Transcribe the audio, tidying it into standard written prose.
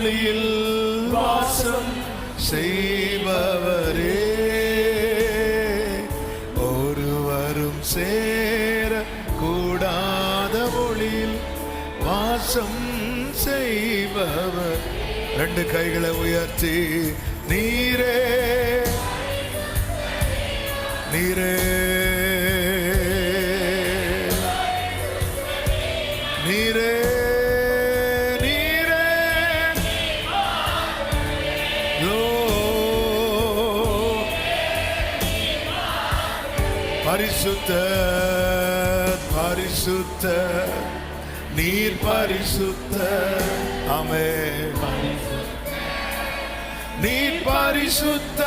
ஒளியில் வாசம் செய்பவரே, ஒருவரும் சேர கூடாத ஒளியில் வாசம் செய்பவர். ரெண்டு கைகளை உயர்த்தி நீரே நீரே நீரே நீரே பரிசுத்த பரிசுத்த நீர் பரிசுத்த. ஆமென். நீர் பரிசுத்த